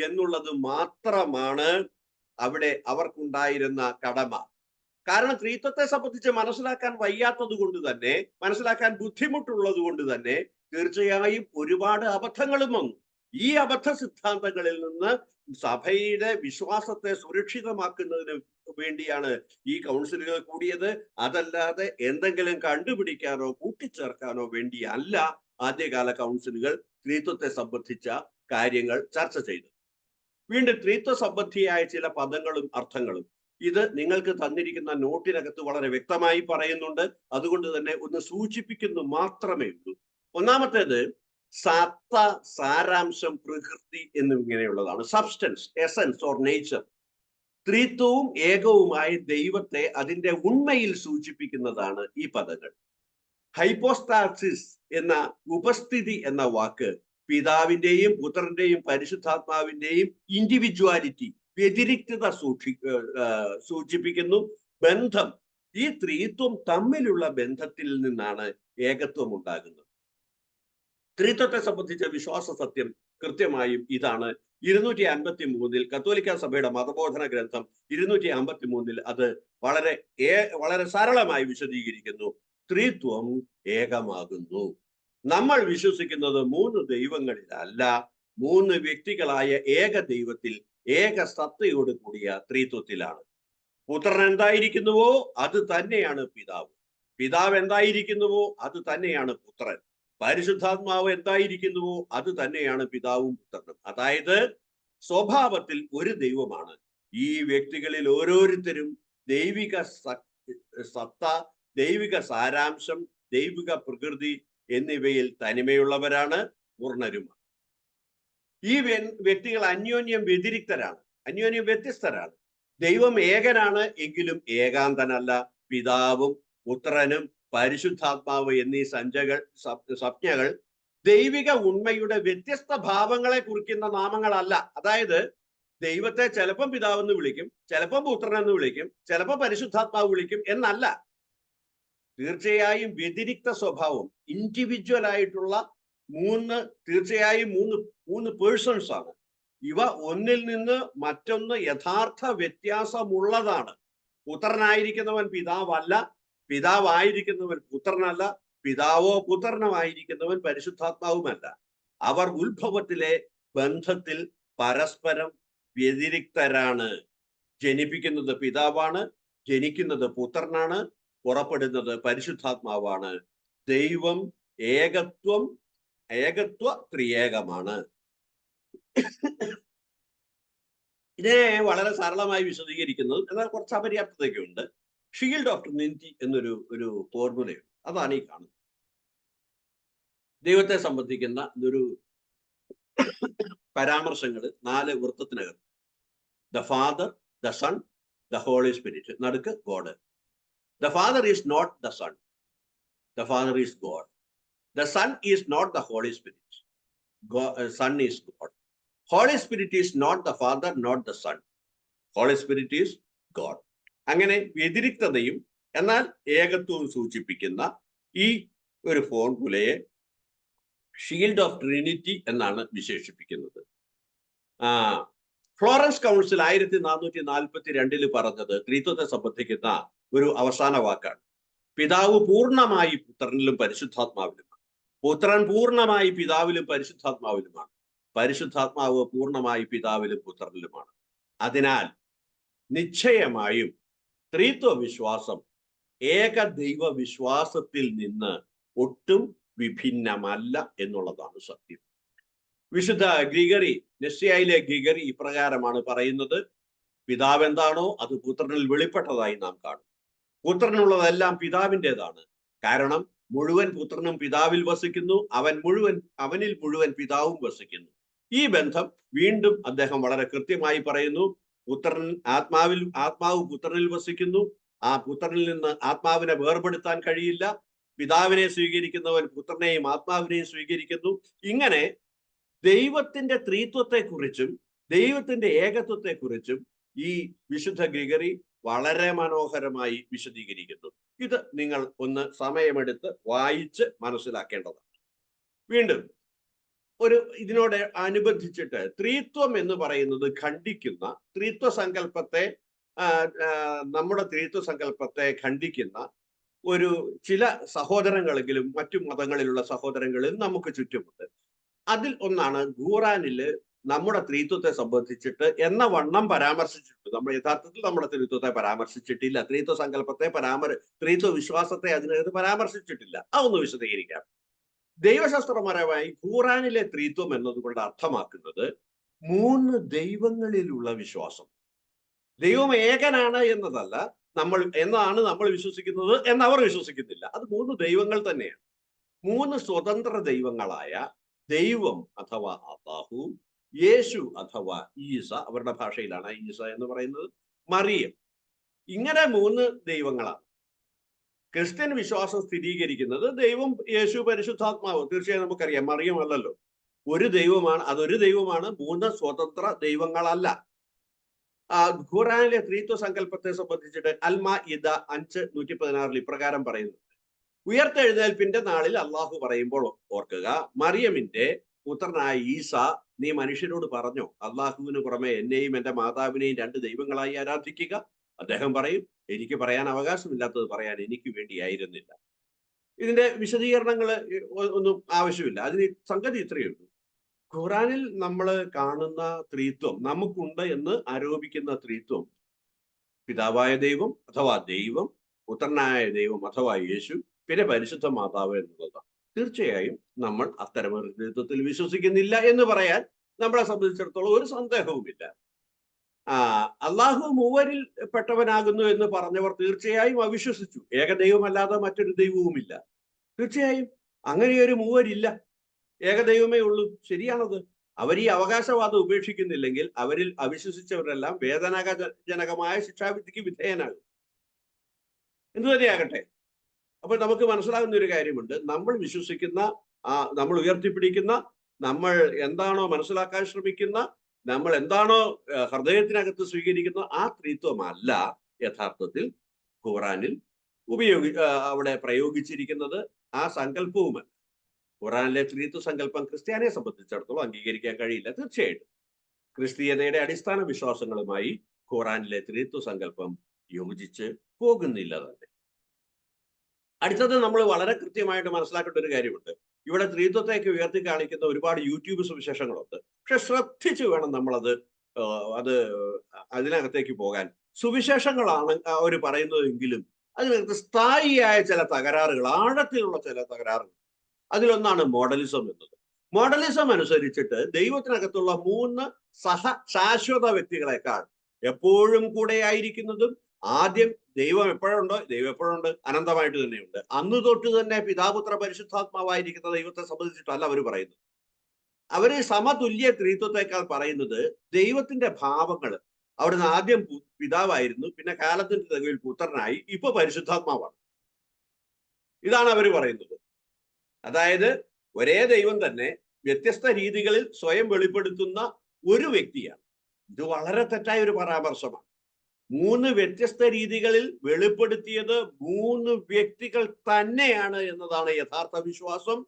എന്നുള്ളത് മാത്രമാണ് അവിടെ അവർക്കുണ്ടായിരുന്ന കടമ. കാരണം ത്രിത്വത്തെ സംബന്ധിച്ച് മനസ്സിലാക്കാൻ വയ്യാത്തത് കൊണ്ട് തന്നെ, മനസ്സിലാക്കാൻ ബുദ്ധിമുട്ടുള്ളത് കൊണ്ട് തന്നെ തീർച്ചയായും ഒരുപാട് അബദ്ധങ്ങളും വന്നു. ഈ അബദ്ധ സിദ്ധാന്തങ്ങളിൽ നിന്ന് സഭയുടെ വിശ്വാസത്തെ സുരക്ഷിതമാക്കുന്നതിന് വേണ്ടിയാണ് ഈ കൗൺസിലുകൾ കൂടിയത്. അതല്ലാതെ എന്തെങ്കിലും കണ്ടുപിടിക്കാനോ കൂട്ടിച്ചേർക്കാനോ വേണ്ടിയല്ല ആദ്യകാല കൗൺസിലുകൾ ത്രിത്വത്തെ സംബന്ധിച്ച കാര്യങ്ങൾ ചർച്ച ചെയ്തു. വീണ്ടും ത്രിത്വ സംബന്ധിയായ ചില പദങ്ങളും അർത്ഥങ്ങളും ഇത് നിങ്ങൾക്ക് തന്നിരിക്കുന്ന നോട്ടിനകത്ത് വളരെ വ്യക്തമായി പറയുന്നുണ്ട്. അതുകൊണ്ട് തന്നെ ഒന്ന് സൂചിപ്പിക്കുന്നു മാത്രമേ ഉള്ളൂ. ഒന്നാമത്തേത് സത്ത, സാരാംശം, പ്രകൃതി എന്നിങ്ങനെയുള്ളതാണ്. Substance, essence or nature. ത്രിത്വവും ഏകവുമായ ദൈവത്തെ അതിന്റെ ഉണ്മയിൽ സൂചിപ്പിക്കുന്നതാണ് ഈ പദങ്ങൾ. ഹൈപ്പോസ്റ്റാസിസ് എന്ന ഉപസ്ഥിതി എന്ന വാക്ക് പിതാവിന്റെയും പുത്രന്റെയും പരിശുദ്ധാത്മാവിന്റെയും ഇൻഡിവിജ്വാലിറ്റി, വ്യതിരിക്തത സൂചിപ്പിക്കുന്നു. ബന്ധം, ഈ ത്രിത്വം തമ്മിലുള്ള ബന്ധത്തിൽ നിന്നാണ് ഏകത്വം ഉണ്ടാകുന്നത്. ത്രിത്വത്തെ സംബന്ധിച്ച വിശ്വാസ സത്യം കൃത്യമായും ഇതാണ്. 253 കത്തോലിക്ക സഭയുടെ മതബോധന ഗ്രന്ഥം 253 അത് വളരെ സരളമായി വിശദീകരിക്കുന്നു. ത്രിത്വം ഏകമാകുന്നു. നമ്മൾ വിശ്വസിക്കുന്നത് 3 ദൈവങ്ങളിലല്ല, 3 വ്യക്തികളായ ഏക ദൈവത്തിൽ, ഏക സത്തയോട് കൂടിയ ത്രിത്വത്തിലാണ്. പുത്രൻ എന്തായിരിക്കുന്നുവോ അത് തന്നെയാണ് പിതാവ്. പിതാവ് എന്തായിരിക്കുന്നുവോ അത് തന്നെയാണ് പുത്രൻ. പരിശുദ്ധാത്മാവ് എന്തായിരിക്കുന്നുവോ അത് തന്നെയാണ് പിതാവും പുത്രനും. അതായത് സ്വഭാവത്തിൽ ഒരു ദൈവമാണ്. ഈ വ്യക്തികളിൽ ഓരോരുത്തരും ദൈവിക സത്ത, ദൈവിക സാരാംശം, ദൈവിക പ്രകൃതി എന്നിവയിൽ തനിമയുള്ളവരാണ്, പൂർണ്ണരുമാണ്. ഈ വ്യക്തികൾ അന്യോന്യം വ്യതിരിക്തരാണ്, അന്യോന്യം വ്യത്യസ്തരാണ്. ദൈവം ഏകനാണ് എങ്കിലും ഏകാന്തനല്ല. പിതാവും പുത്രനും പരിശുദ്ധാത്മാവ് എന്നീ സംജ്ഞകൾ ദൈവിക ഉണ്മയുടെ വ്യത്യസ്ത ഭാവങ്ങളെ കുറിക്കുന്ന നാമങ്ങളല്ല. അതായത് ദൈവത്തെ ചിലപ്പം പിതാവെന്ന് വിളിക്കും, ചിലപ്പം പുത്രനെന്ന് വിളിക്കും, ചിലപ്പോൾ പരിശുദ്ധാത്മാവ് വിളിക്കും എന്നല്ല. തീർച്ചയായും വ്യതിരിക്ത സ്വഭാവം, ഇൻഡിവിജ്വൽ ആയിട്ടുള്ള തീർച്ചയായും മൂന്ന് പേഴ്സൺസ് ആണ്. ഇവ ഒന്നിൽ നിന്ന് മറ്റൊന്ന് യഥാർത്ഥ വ്യത്യാസമുള്ളതാണ്. പുത്രനായിരിക്കുന്നവൻ പിതാവല്ല, പിതാവായിരിക്കുന്നവൻ പുത്രനല്ല, പിതാവോ പുത്രനോ ആയിരിക്കുന്നവൻ പരിശുദ്ധാത്മാവുമല്ല. അവർ ഉത്ഭവത്തിലെ ബന്ധത്തിൽ പരസ്പരം വ്യതിരിക്തരാണ്. ജനിപ്പിക്കുന്നത് പിതാവാണ്, ജനിക്കുന്നത് പുത്രനാണ്, പുറപ്പെടുന്നത് പരിശുദ്ധാത്മാവാണ്. ദൈവം ഏകത്വ ത്രിയേകമാണ്. ഇതിനെ വളരെ സരളമായി വിശദീകരിക്കുന്നത്, എന്നാൽ കുറച്ച് അപര്യാപ്തതയൊക്കെയുണ്ട്. ഷീൽഡ് ഓഫ് ട്രിനിറ്റി എന്നൊരു ഫോർമുലയുണ്ട്. അതാണ് ഈ കാണുന്നത്. ദൈവത്തെ സംബന്ധിക്കുന്ന ഒരു പരാമർശങ്ങൾ 4 വൃത്തത്തിനകത്ത്. The Father, the Son, the Holy Spirit. നടുക്ക് God. The Father is not the Son, the Father is God. The Son is not the Holy Spirit, Son is God. Holy Spirit is not the Father, not the Son, Holy Spirit is God. അങ്ങനെ വ്യതിരിക്തതയും എന്നാൽ ഏകത്വവും സൂചിപ്പിക്കുന്ന ഈ ഒരു ഫോർമുലയെ ഷീൽഡ് ഓഫ് ട്രിനിറ്റി എന്നാണ് വിശേഷിപ്പിക്കുന്നത്. ഫ്ലോറൻസ് കൗൺസിൽ 1442 പറഞ്ഞത് ത്രിത്വത്തെ സംബന്ധിക്കുന്ന ഒരു അവസാന വാക്കാണ്. പിതാവ് പൂർണ്ണമായി പുത്രനിലും പരിശുദ്ധാത്മാവിലുമാണ്, പുത്രൻ പൂർണ്ണമായി പിതാവിലും പരിശുദ്ധാത്മാവിലുമാണ്, പരിശുദ്ധാത്മാവ് പൂർണ്ണമായി പിതാവിലും പുത്രനിലുമാണ്. അതിനാൽ നിശ്ചയമായും ത്രിത്വ വിശ്വാസം ഏക ദൈവ വിശ്വാസത്തിൽ നിന്ന് ഒട്ടും വിഭിന്നമല്ല എന്നുള്ളതാണ് സത്യം. വിശുദ്ധ ഗ്രിഗറി, നെസ്യയിലെ ഗ്രിഗറി ഇപ്രകാരമാണ് പറയുന്നത്: പിതാവ് എന്താണോ അത് പുത്രനിൽ വെളിപ്പെട്ടതായി നാം കാണും. പുത്രനുള്ളതെല്ലാം പിതാവിൻ്റെതാണ്. കാരണം മുഴുവൻ പുത്രനും പിതാവിൽ വസിക്കുന്നു, അവനിൽ മുഴുവൻ പിതാവും വസിക്കുന്നു. ഈ ബന്ധം വീണ്ടും അദ്ദേഹം വളരെ കൃത്യമായി പറയുന്നു. ആത്മാവ് പുത്രനിൽ വസിക്കുന്നു. ആ പുത്രനിൽ നിന്ന് ആത്മാവിനെ വേർപെടുത്താൻ കഴിയില്ല. പിതാവിനെ സ്വീകരിക്കുന്നവൻ പുത്രനെയും ആത്മാവിനെയും സ്വീകരിക്കുന്നു. ഇങ്ങനെ ദൈവത്തിന്റെ ത്രിത്വത്തെക്കുറിച്ചും ദൈവത്തിന്റെ ഏകത്വത്തെക്കുറിച്ചും ഈ വിശുദ്ധ ഗ്രിഗറി വളരെ മനോഹരമായി വിശദീകരിക്കുന്നു. ഇത് നിങ്ങൾ ഒന്ന് സമയമെടുത്ത് വായിച്ച് മനസ്സിലാക്കേണ്ടതാണ്. വീണ്ടും ഇതിനോട് അനുബന്ധിച്ചിട്ട് ത്രിത്വം എന്ന് പറയുന്നത് ഖണ്ഡിക്കുന്ന നമ്മുടെ ത്രിത്വ സങ്കല്പത്തെ ഖണ്ഡിക്കുന്ന ചില സഹോദരങ്ങളെങ്കിലും മറ്റു മതങ്ങളിലുള്ള സഹോദരങ്ങളിൽ നമുക്ക് ചുറ്റുമുണ്ട്. അതിൽ ഒന്നാണ് ഖുറാനില് നമ്മുടെ ത്രിത്വത്തെ സംബന്ധിച്ചിട്ട് എന്ന വണ്ണം പരാമർശിച്ചിട്ടുണ്ട്. നമ്മൾ യഥാർത്ഥത്തിൽ നമ്മുടെ ത്രിത്വത്തെ പരാമർശിച്ചിട്ടില്ല. ത്രിത്വ സങ്കല്പത്തെ ത്രിത്വ വിശ്വാസത്തെ അതിനകത്ത് പരാമർശിച്ചിട്ടില്ല. അതൊന്ന് വിശദീകരിക്കാം. ദൈവശാസ്ത്രപരമായി ഖുറാനിലെ ത്രിത്വം എന്നതുകൊണ്ട് അർത്ഥമാക്കുന്നത് 3 ദൈവങ്ങളിലുള്ള വിശ്വാസം. ദൈവം ഏകനാണ് എന്നതല്ല, എന്നാണ് നമ്മൾ വിശ്വസിക്കുന്നത് എന്നവർ വിശ്വസിക്കുന്നില്ല. അത് 3 ദൈവങ്ങൾ തന്നെയാണ്. 3 സ്വതന്ത്ര ദൈവങ്ങളായ ദൈവം അഥവാ അല്ലാഹു, യേശു അഥവാ ഈസ, അവരുടെ ഭാഷയിലാണ് ഈസ എന്ന് പറയുന്നത്, മറിയം. ഇങ്ങനെ 3 ദൈവങ്ങളാണ്. ക്രിസ്ത്യൻ വിശ്വാസം സ്ഥിരീകരിക്കുന്നത് ദൈവം, യേശു, പരിശുദ്ധാത്മാവ്. തീർച്ചയായും നമുക്കറിയാം, മറിയം അല്ലല്ലോ. ഒരു ദൈവമാണ്, അതൊരു ദൈവമാണ്, 3 സ്വതന്ത്ര ദൈവങ്ങളല്ല. ഖുറാനിലെ ത്രിത്വ സങ്കല്പത്തെ സംബന്ധിച്ചിട്ട് അൽ-മാഇദ 5:116 ഇപ്രകാരം പറയുന്നുണ്ട്: ഉയർത്തെഴുന്നേൽപ്പിന്റെ നാളിൽ അള്ളാഹു പറയുമ്പോൾ ഓർക്കുക, മറിയമിന്റെ പുത്രനായ ഈസ, നീ മനുഷ്യരോട് പറഞ്ഞോ, അള്ളാഹുവിന് പുറമെ എന്നെയും എന്റെ മാതാവിനെയും 2 ദൈവങ്ങളായി ആരാധിക്കുക? അദ്ദേഹം പറയും, എനിക്ക് പറയാൻ അവകാശമില്ലാത്തത് പറയാൻ എനിക്ക് വേണ്ടിയായിരുന്നില്ല. ഇതിന്റെ വിശദീകരണങ്ങൾ ഒന്നും ആവശ്യമില്ല. അതിന് സംഗതി ഇത്രയേ ഉള്ളൂ. ഖുറാനിൽ നമ്മൾ കാണുന്ന ത്രിത്വം, നമുക്കുണ്ട് എന്ന് ആരോപിക്കുന്ന ത്രിത്വം, പിതാവായ ദൈവം അഥവാ ദൈവം, പുത്രനായ ദൈവം അഥവാ യേശു, പിന്നെ പരിശുദ്ധ മാതാവ് എന്നുള്ളതാണ്. തീർച്ചയായും നമ്മൾ അത്തരമൊരു ത്രിത്വത്തിൽ വിശ്വസിക്കുന്നില്ല എന്ന് പറയാൻ നമ്മളെ സംബന്ധിച്ചിടത്തോളം ഒരു സന്ദേഹവുമില്ല. അള്ളാഹു മൂവരിൽ പെട്ടവനാകുന്നു എന്ന് പറഞ്ഞവർ തീർച്ചയായും അവിശ്വസിച്ചു. ഏകദൈവമല്ലാതെ മറ്റൊരു ദൈവവുമില്ല. തീർച്ചയായും അങ്ങനെയൊരു മൂവരില്ല, ഏകദൈവമേ ഉള്ളൂ. ശരിയാണത്. അവർ ഈ അവകാശവാദം ഉപേക്ഷിക്കുന്നില്ലെങ്കിൽ അവരിൽ അവിശ്വസിച്ചവരെല്ലാം വേദനാജനകമായ ശിക്ഷാവിധിക്ക് വിധേയനാകും. എന്തു തന്നെയാകട്ടെ, അപ്പോൾ നമുക്ക് മനസ്സിലാകുന്ന ഒരു കാര്യമുണ്ട്. നമ്മൾ വിശ്വസിക്കുന്ന, നമ്മൾ ഉയർത്തിപ്പിടിക്കുന്ന, നമ്മൾ എന്താണോ മനസ്സിലാക്കാൻ ശ്രമിക്കുന്ന, നമ്മൾ എന്താണോ ഹൃദയത്തിനകത്ത് സ്വീകരിക്കുന്ന ആ ത്രിത്വമല്ല യഥാർത്ഥത്തിൽ ഖുറാനിൽ അവിടെ പ്രയോഗിച്ചിരിക്കുന്നത്. ആ സങ്കല്പവുമല്ല. ഖുറാനിലെ ത്രിത്വ സങ്കല്പം ക്രിസ്ത്യാനിയെ സംബന്ധിച്ചിടത്തോളം അംഗീകരിക്കാൻ കഴിയില്ല. തീർച്ചയായിട്ടും ക്രിസ്തീയതയുടെ അടിസ്ഥാന വിശ്വാസങ്ങളുമായി ഖുറാനിലെ ത്രിത്വ സങ്കല്പം യോജിച്ച് പോകുന്നില്ല തന്നെ. അടുത്തത് നമ്മൾ വളരെ കൃത്യമായിട്ട് മനസ്സിലാക്കേണ്ട ഒരു കാര്യമുണ്ട്. ഇവിടെ ത്രിത്വത്തേക്ക് ഉയർത്തി കാണിക്കുന്ന ഒരുപാട് യൂട്യൂബ് സുവിശേഷങ്ങളുണ്ട്. പക്ഷെ ശ്രദ്ധിച്ചു വേണം നമ്മളത് അതിനകത്തേക്ക് പോകാൻ. സുവിശേഷങ്ങളാണ് അവർ പറയുന്നതെങ്കിലും അതിനകത്ത് സ്ഥായിയായ ചില തകരാറുകൾ, ആഴത്തിലുള്ള ചില തകരാറുകൾ. അതിലൊന്നാണ് മോഡലിസം എന്നത്. മോഡലിസം അനുസരിച്ചിട്ട് ദൈവത്തിനകത്തുള്ള 3 ശാശ്വത വ്യക്തികളെക്കാൾ എപ്പോഴും കൂടെ ആയിരിക്കുന്നതും, ആദ്യം ദൈവം എപ്പോഴുണ്ടോ, ദൈവം എപ്പോഴുണ്ട്, അനന്തമായിട്ട് തന്നെയുണ്ട്, അന്ന് തൊട്ട് തന്നെ പിതാപുത്ര പരിശുദ്ധാത്മാവായിരിക്കുന്ന ദൈവത്തെ സംബന്ധിച്ചിട്ടല്ല അവർ പറയുന്നത്. അവര് സമതുല്യ ത്രിത്വത്തെക്കാൾ പറയുന്നത് ദൈവത്തിന്റെ ഭാവങ്ങൾ, അവിടുന്ന് ആദ്യം പിതാവായിരുന്നു, പിന്നെ കാലത്തിന്റെ തികവിൽ പുത്രനായി, ഇപ്പൊ പരിശുദ്ധാത്മാവാണ്. ഇതാണ് അവർ പറയുന്നത്. അതായത് ഒരേ ദൈവം തന്നെ വ്യത്യസ്ത രീതികളിൽ സ്വയം വെളിപ്പെടുത്തുന്ന ഒരു വ്യക്തിയാണ്. ഇത് വളരെ തെറ്റായ ഒരു പരാമർശമാണ്. 3 വ്യത്യസ്ത രീതികളിൽ വെളിപ്പെടുത്തിയത് 3 വ്യക്തികൾ തന്നെയാണ് എന്നതാണ് യഥാർത്ഥ വിശ്വാസം.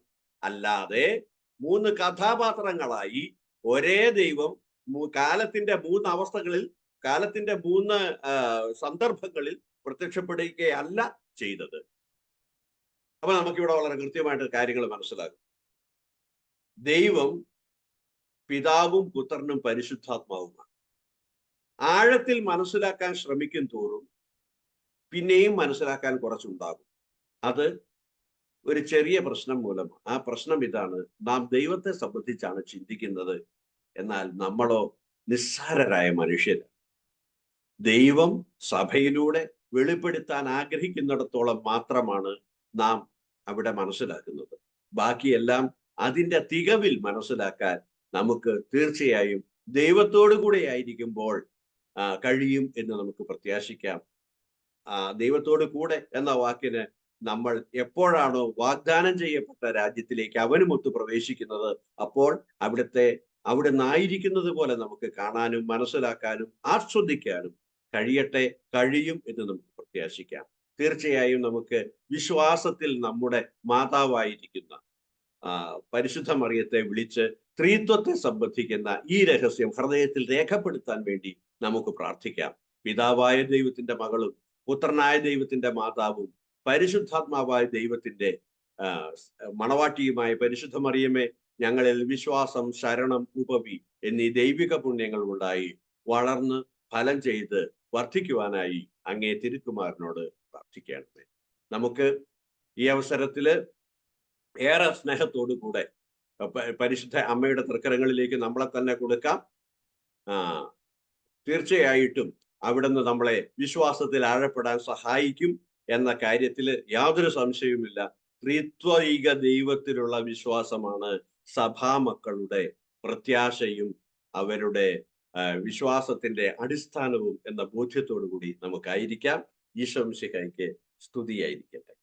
അല്ലാതെ 3 കഥാപാത്രങ്ങളായി ഒരേ ദൈവം കാലത്തിന്റെ 3 അവസ്ഥകളിൽ, കാലത്തിന്റെ 3 സന്ദർഭങ്ങളിൽ പ്രത്യക്ഷപ്പെടുകയല്ല ചെയ്തത്. അപ്പൊ നമുക്കിവിടെ വളരെ കൃത്യമായിട്ട് കാര്യങ്ങൾ മനസ്സിലാകും. ദൈവം പിതാവും പുത്രനും പരിശുദ്ധാത്മാവുമാണ്. ആഴത്തിൽ മനസ്സിലാക്കാൻ ശ്രമിക്കും തോറും പിന്നെയും മനസ്സിലാക്കാൻ കുറച്ചുണ്ടാകും. അത് ഒരു ചെറിയ പ്രശ്നം മൂലമാണ്. ആ പ്രശ്നം ഇതാണ്: നാം ദൈവത്തെ സംബന്ധിച്ചാണ് ചിന്തിക്കുന്നത്, എന്നാൽ നമ്മളോ നിസ്സാരരായ മനുഷ്യരാണ്. ദൈവം സഭയിലൂടെ വെളിപ്പെടുത്താൻ ആഗ്രഹിക്കുന്നിടത്തോളം മാത്രമാണ് നാം അവിടെ മനസ്സിലാക്കുന്നത്. ബാക്കിയെല്ലാം അതിൻ്റെ തികവിൽ മനസ്സിലാക്കാൻ നമുക്ക് തീർച്ചയായും ദൈവത്തോടു കൂടെ ആയിരിക്കുമ്പോൾ കഴിയും എന്ന് നമുക്ക് പ്രത്യാശിക്കാം. ദൈവത്തോട് കൂടെ എന്ന വാക്കിന് നമ്മൾ എപ്പോഴാണോ വാഗ്ദാനം ചെയ്യപ്പെട്ട രാജ്യത്തിലേക്ക് അവനുമൊത്ത് പ്രവേശിക്കുന്നത്, അപ്പോൾ അവിടെ നിന്നായിരിക്കുന്നത് പോലെ നമുക്ക് കാണാനും മനസ്സിലാക്കാനും ആസ്വദിക്കാനും കഴിയും എന്ന് നമുക്ക് പ്രത്യാശിക്കാം. തീർച്ചയായും നമുക്ക് വിശ്വാസത്തിൽ നമ്മുടെ മാതാവായിരിക്കുന്ന പരിശുദ്ധ മറിയത്തെ വിളിച്ച് ത്രിത്വത്തെ സംബന്ധിക്കുന്ന ഈ രഹസ്യം ഹൃദയത്തിൽ രേഖപ്പെടുത്താൻ വേണ്ടി നമുക്ക് പ്രാർത്ഥിക്കാം. പിതാവായ ദൈവത്തിന്റെ മകളും പുത്രനായ ദൈവത്തിന്റെ മാതാവും പരിശുദ്ധാത്മാവായ ദൈവത്തിന്റെ മണവാട്ടിയുമായ പരിശുദ്ധ മറിയമേ, ഞങ്ങളിൽ വിശ്വാസം, ശരണം, ഉപവി എന്നീ ദൈവിക പുണ്യങ്ങൾ ഉണ്ടായി വളർന്ന് ഫലം ചെയ്ത് വർദ്ധിക്കുവാനായി അങ്ങേ തിരുക്കുമാരനോട് പ്രാർത്ഥിക്കണമേ. നമുക്ക് ഈ അവസരത്തില് ഏറെ സ്നേഹത്തോടു കൂടെ പരിശുദ്ധ അമ്മയുടെ തൃക്കരങ്ങളിലേക്ക് നമ്മളെ തന്നെ കൊടുക്കാം. തീർച്ചയായിട്ടും അവിടുന്ന് നമ്മളെ വിശ്വാസത്തിൽ ആഴപ്പെടാൻ സഹായിക്കും എന്ന കാര്യത്തിൽ യാതൊരു സംശയവുമില്ല. ത്രിത്വൈക ദൈവത്തിലുള്ള വിശ്വാസമാണ് സഭാമക്കളുടെ പ്രത്യാശയും അവരുടെ വിശ്വാസത്തിന്റെ അടിസ്ഥാനവും എന്ന ബോധ്യത്തോടു കൂടി നമുക്കായിരിക്കാം. ഈശോ മിശിഹായ്ക്ക് സ്തുതിയായിരിക്കട്ടെ.